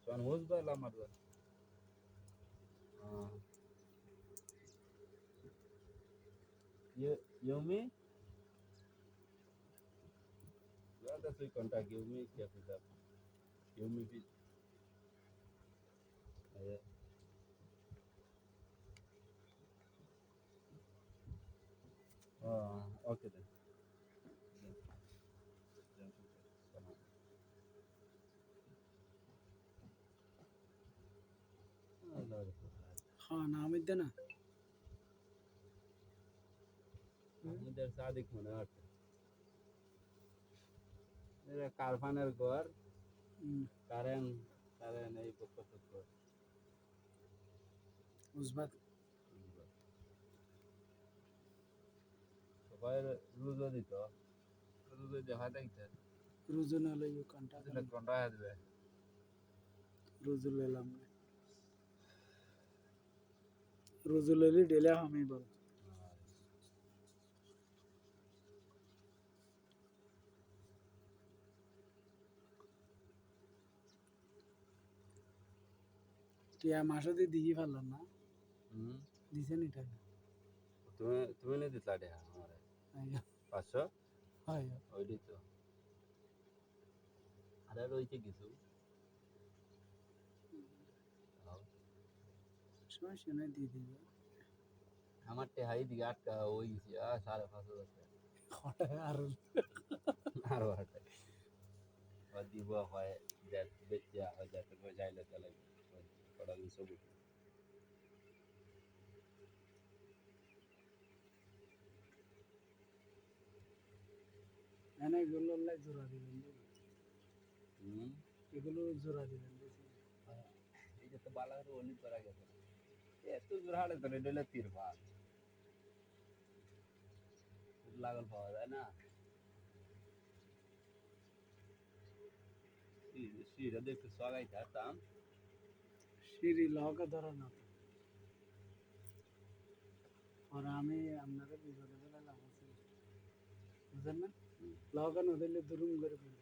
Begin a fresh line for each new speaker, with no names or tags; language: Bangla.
Son hozba la marza. Ah. Yumi? Yeah, that's we contact Yumi. क्या फिर Yumi भी. Okay then.
हाँ नाम इधर ना
আমাদের সাদিক মনে আছে এরা কারখানার ঘর কারেন্ট কারেন্ট এই কত
उस बात
সবাই রোজা দিত রোজা দেখা দেখতে
रुजु ना ले यू कांटा
দিলে কোনটা আসবে
रुजु ले लाम रुजु ले ली डेले हमें बोल টিয়া মাসে দিয়ে দিই ফেললাম না দিছে নি টাকা
তুমি তুমি না দিতলা দেখা আমারে
আইয়া
500
আইয়া
ওইটাই তো আর রয়েছে কিছু
সমস্যা নাই দিয়ে দিবে
আমার টেহাই দিকে আটকা ওই গেছি 5,500
আর
আরো হাটাই দিব হয় দেখ বেচিয়া হয় যাতে যাইলে তাহলে কটা দিন সবুজ
এনে এগুলো লাই জোড়া দিবেন এগুলো জোড়া দিবেন
এই যে তো বালার অলি করা গেছে এত জোর হাড়ে তো রেডেলে তিরপাল লাগল পাওয়া যায় না সিঁড়িটা দেখতে সগাই থাকতাম
সিঁড়ি লহকা ধরা না আর আমি আপনারা বিপদে ফেলে লাগাচ্ছি বুঝলেন না লহকা নদীলে দুরুম করে ফেলি